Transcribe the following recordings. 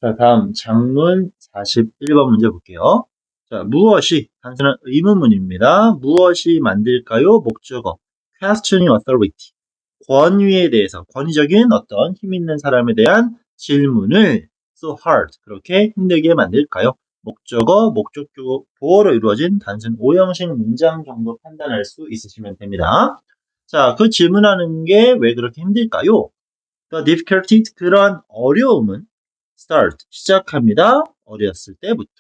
자, 다음 장문 41번 문제 볼게요. 자, 무엇이 단순한 의문문입니다. 무엇이 만들까요? 목적어. questioning authority. 권위에 대해서, 권위적인 어떤 힘 있는 사람에 대한 질문을 so hard, 그렇게 힘들게 만들까요? 목적어, 목적격 보어로 이루어진 단순 오형식 문장 정도 판단할 수 있으시면 됩니다. 자, 그 질문하는 게 왜 그렇게 힘들까요? The difficulty, 그런 어려움은 start, 시작합니다. 어렸을 때부터.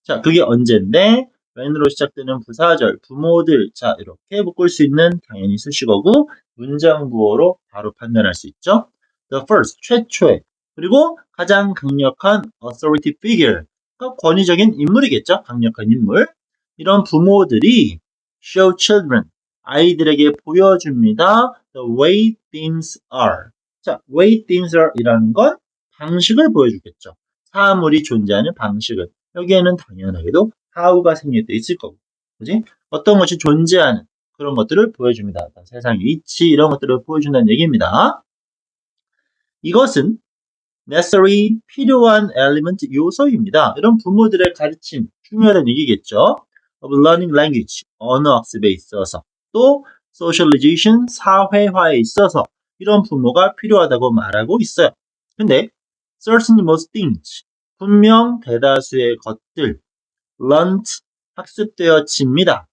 자, 그게 언젠데 when으로 시작되는 부사절, 부모들. 자, 이렇게 묶을 수 있는 당연히 수식어고 문장 부호로 바로 판단할 수 있죠. The first, 최초의. 그리고 가장 강력한 authority figure, 그러니까 권위적인 인물이겠죠. 강력한 인물. 이런 부모들이 show children, 아이들에게 보여줍니다. The way things are. 자, way things are 이라는 건 방식을 보여주겠죠. 사물이 존재하는 방식을. 여기에는 당연하게도 how가 생략되어 있을 거고, 그지? 어떤 것이 존재하는 그런 것들을 보여줍니다. 세상의 이치 이런 것들을 보여준다는 얘기입니다. 이것은 necessary, 필요한 element, 요소입니다. 이런 부모들의 가르침, 중요하다는 얘기겠죠. of learning language, 언어 학습에 있어서, 또 socialization, 사회화에 있어서 이런 부모가 필요하다고 말하고 있어요. 근데 certainly most things, 분명 대다수의 것들, learnt, 학습되어집니다.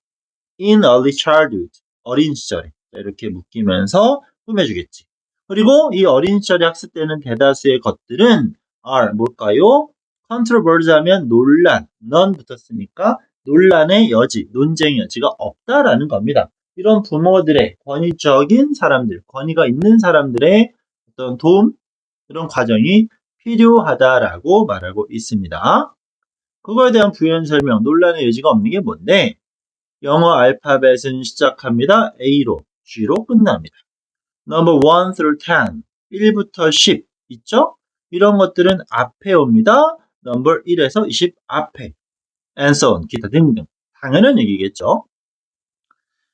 in early childhood, 어린 시절에. 이렇게 묶이면서 꾸며주겠지. 그리고 이 어린 시절에 학습되는 대다수의 것들은 are 뭘까요? controversy 하면 논란, none 붙었으니까 논란의 여지, 논쟁의 여지가 없다라는 겁니다. 이런 부모들의 권위적인 사람들, 권위가 있는 사람들의 어떤 도움, 이런 과정이 필요하다라고 말하고 있습니다. 그거에 대한 부연 설명, 논란의 여지가 없는 게 뭔데? 영어 알파벳은 시작합니다. A로, G로 끝납니다. Number 1 through 10, 1부터 10 있죠? 이런 것들은 앞에 옵니다. Number 1에서 20 앞에. And so on, 기타 등등. 당연한 얘기겠죠?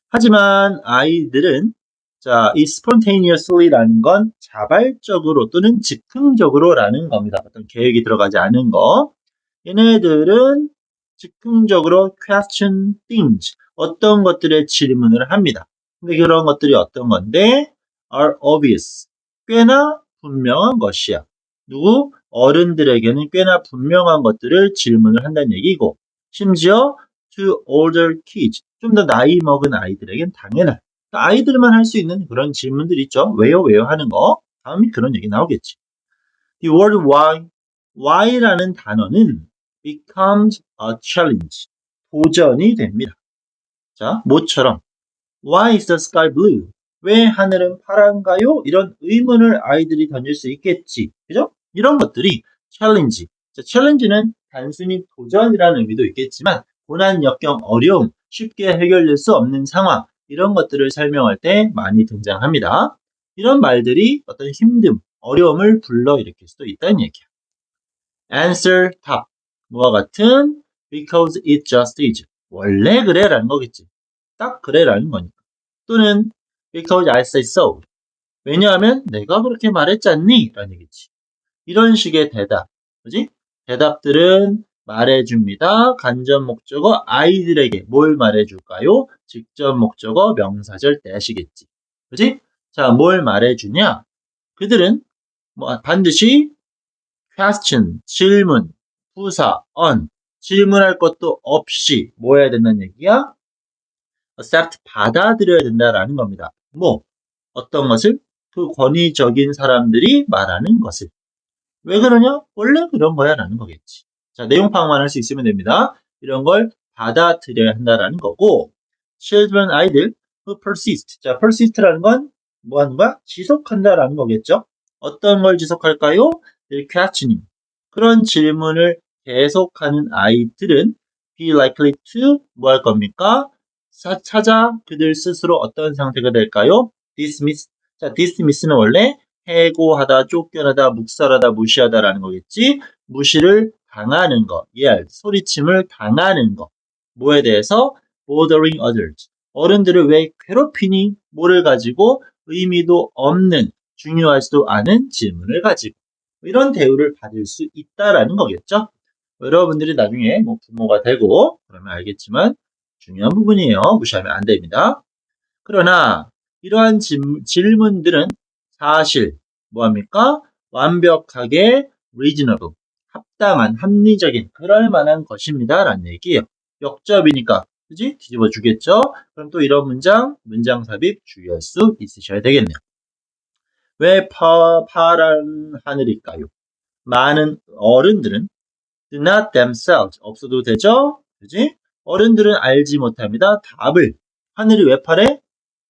하지만 아이들은 자, 이 spontaneously라는 건 자발적으로 또는 즉흥적으로라는 겁니다. 어떤 계획이 들어가지 않은 거. 얘네들은 즉흥적으로 question things, 어떤 것들의 질문을 합니다. 근데 그런 것들이 어떤 건데 are obvious, 꽤나 분명한 것이야. 누구? 어른들에게는 꽤나 분명한 것들을 질문을 한다는 얘기고, 심지어 to older kids, 좀 더 나이 먹은 아이들에겐 당연한, 아이들만 할 수 있는 그런 질문들 있죠. 왜요 하는 거. 다음에 그런 얘기 나오겠지. The word why라는 단어는 becomes a challenge, 도전이 됩니다. 자, 뭐처럼 Why is the sky blue? 왜 하늘은 파란가요? 이런 의문을 아이들이 던질 수 있겠지. 그죠? 이런 것들이 challenge. 자, challenge는 단순히 도전이라는 의미도 있겠지만 고난, 역경, 어려움, 쉽게 해결될 수 없는 상황, 이런 것들을 설명할 때 많이 등장합니다. 이런 말들이 어떤 힘듦, 어려움을 불러일으킬 수도 있다는 얘기야. answer 답. 뭐와 같은 because it just is. 원래 그래 라는 거겠지. 딱 그래 라는 거니까. 또는 because I say so. 왜냐하면 내가 그렇게 말했잖니? 라는 얘기지. 이런 식의 대답. 그지? 대답들은 말해줍니다. 간접 목적어 아이들에게 뭘 말해줄까요? 직접 목적어 명사절 대시겠지. 그지? 자, 뭘 말해주냐? 그들은 뭐 반드시 question, 질문, 부사, on, 질문할 것도 없이 뭐 해야 된다는 얘기야? accept, 받아들여야 된다라는 겁니다. 뭐, 어떤 것을? 그 권위적인 사람들이 말하는 것을. 왜 그러냐? 원래 그런 거야 라는 거겠지. 자, 내용 파악만 할 수 있으면 됩니다. 이런 걸 받아들여야 한다라는 거고, children, 아이들, who persist. 자, persist라는 건 뭐 하는 거야? 지속한다라는 거겠죠? 어떤 걸 지속할까요? questioning. 그런 질문을 계속하는 아이들은 be likely to 뭐 할 겁니까? 찾아 그들 스스로 어떤 상태가 될까요? dismiss. 자, dismiss는 원래 해고하다, 쫓겨나다, 묵살하다, 무시하다라는 거겠지. 무시를 당하는 거, 소리침을 당하는 거. 뭐에 대해서? bothering others. 어른들을 왜 괴롭히니? 뭐를 가지고? 의미도 없는, 중요하지도 않은 질문을 가지고. 이런 대우를 받을 수 있다라는 거겠죠. 여러분들이 나중에 뭐 부모가 되고 그러면 알겠지만 중요한 부분이에요. 무시하면 안 됩니다. 그러나 이러한 질문들은 사실 뭐합니까? 완벽하게 reasonable, 합당한, 합리적인, 그럴 만한 것입니다. 라는 얘기예요. 역접이니까 그지? 뒤집어 주겠죠? 그럼 또 이런 문장 삽입 주의할 수 있으셔야 되겠네요. 왜 파란 하늘일까요? 많은 어른들은 do not themselves, 없어도 되죠? 그지? 어른들은 알지 못합니다. 답을. 하늘이 왜 파래?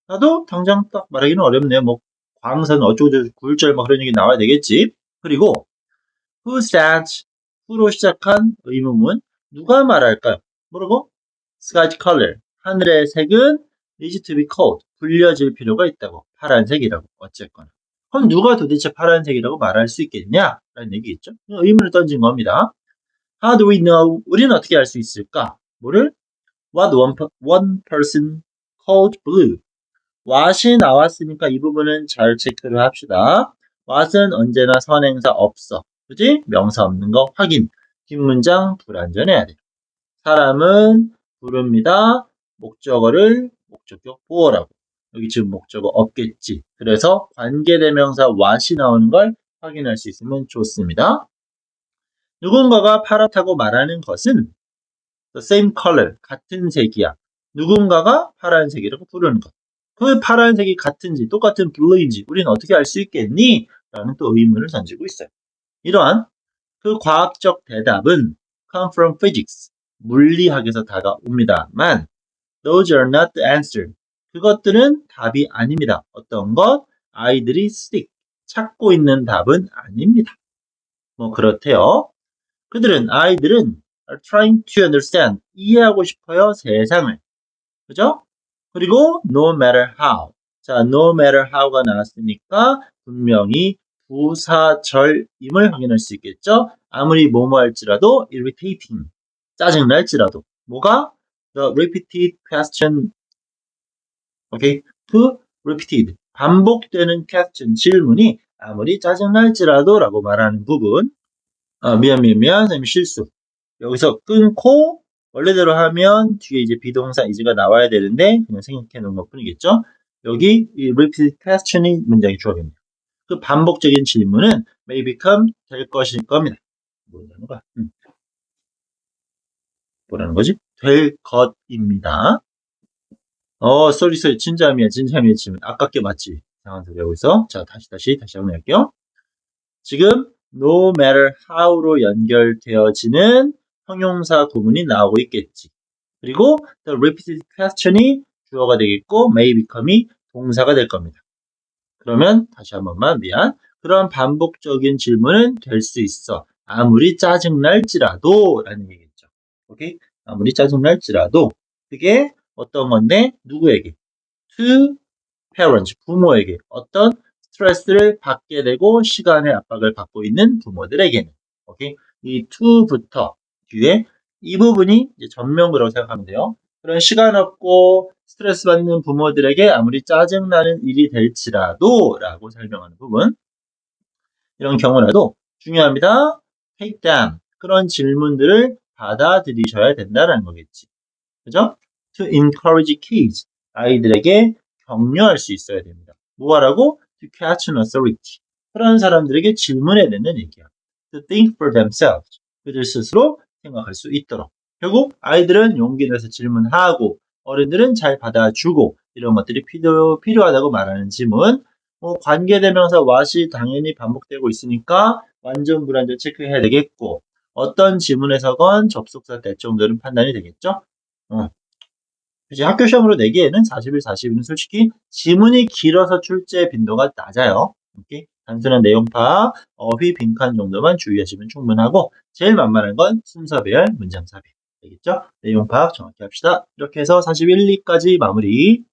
나도 당장 딱 말하기는 어렵네요. 뭐 광선 어쩌고저쩌고 굴절 뭐 그런 얘기 나와야 되겠지. 그리고 who said, who로 시작한 의문문 누가 말할까요? 뭐라고? sky color, 하늘의 색은 is to be called, 불려질 필요가 있다고. 파란색이라고. 어쨌거나. 그럼 누가 도대체 파란색이라고 말할 수 있겠냐? 라는 얘기겠죠. 의문을 던진 겁니다. How do we know? 우리는 어떻게 알 수 있을까? 뭐를? What one person called blue. what이 나왔으니까 이 부분은 잘 체크를 합시다. what은 언제나 선행사 없어. 그지? 명사 없는 거 확인. 뒷문장 불완전해야 돼. 사람은 부릅니다. 목적어를 목적격 보어라고. 여기 지금 목적어 없겠지. 그래서 관계대명사 what이 나오는 걸 확인할 수 있으면 좋습니다. 누군가가 파랗다고 말하는 것은 the same color, 같은 색이야. 누군가가 파란색이라고 부르는 것. 그 파란색이 같은지 똑같은 blue인지 우리는 어떻게 알 수 있겠니? 라는 또 의문을 던지고 있어요. 이러한 그 과학적 대답은 come from physics, 물리학에서 다가옵니다만 those are not the answer. 그것들은 답이 아닙니다. 어떤 것? 아이들이 seek, 찾고 있는 답은 아닙니다. 뭐 그렇대요. 아이들은 are trying to understand, 이해하고 싶어요, 세상을. 그죠? 그리고 no matter how. 자, no matter how가 나왔으니까 분명히 부사절임을 확인할 수 있겠죠? 아무리 뭐뭐 할지라도 irritating, 짜증날지라도. 뭐가? The repeated question, okay? 그 repeated, 반복되는 question, 질문이 아무리 짜증날지라도 라고 말하는 부분. 미안, 선생님 실수. 여기서 끊고 원래대로 하면 뒤에 이제 비동사 is가 나와야 되는데 그냥 생각해 놓은 것 뿐이겠죠. 여기 이 repeated question이 문장이 주어졌네요. 그 반복적인 질문은 may become, 될 것일 겁니다. 뭐라는 거야? 뭐라는 거지? 될 것입니다. 쏘리 진짜미야 질문. 아깝게 맞지? 이상한 소리 하고 있어. 자, 다시 한번 할게요. 지금 no matter how로 연결되어지는 형용사 구문이 나오고 있겠지. 그리고 the repeated question이 주어가 되겠고 may become이 동사가 될 겁니다. 그러면 다시 한 번만 그런 반복적인 질문은 될 수 있어. 아무리 짜증날지라도 라는 얘기겠죠. 오케이? 아무리 짜증날지라도 그게 어떤 건데 누구에게? to parents, 부모에게 어떤 스트레스를 받게 되고 시간의 압박을 받고 있는 부모들에게는. 오케이? 이 to부터 뒤에 이 부분이 이제 전명구라고 생각하면 돼요. 그런 시간 없고 스트레스 받는 부모들에게 아무리 짜증나는 일이 될지라도 라고 설명하는 부분. 이런 경우라도 중요합니다. take them. 그런 질문들을 받아들이셔야 된다는 거겠지. 그죠? to encourage kids. 아이들에게 격려할 수 있어야 됩니다. 뭐하라고? to question authority. 그런 사람들에게 질문해야 되는 얘기야. to think for themselves. 그들 스스로 생각할 수 있도록. 결국 아이들은 용기 내서 질문하고 어른들은 잘 받아주고 이런 것들이 필요하다고 말하는 질문. 관계대명사 what이 당연히 반복되고 있으니까 완전 불완전 체크해야 되겠고 어떤 지문에서건 접속사 될 정도는 판단이 되겠죠? 이제 학교 시험으로 내기에는 41, 42는 솔직히 지문이 길어서 출제 빈도가 낮아요. 오케이? 단순한 내용 파악, 어휘 빈칸 정도만 주의하시면 충분하고 제일 만만한 건 순서별 문장 삽입. 알겠죠? 내용 파악 정확히 합시다. 이렇게 해서 41, 2까지 마무리.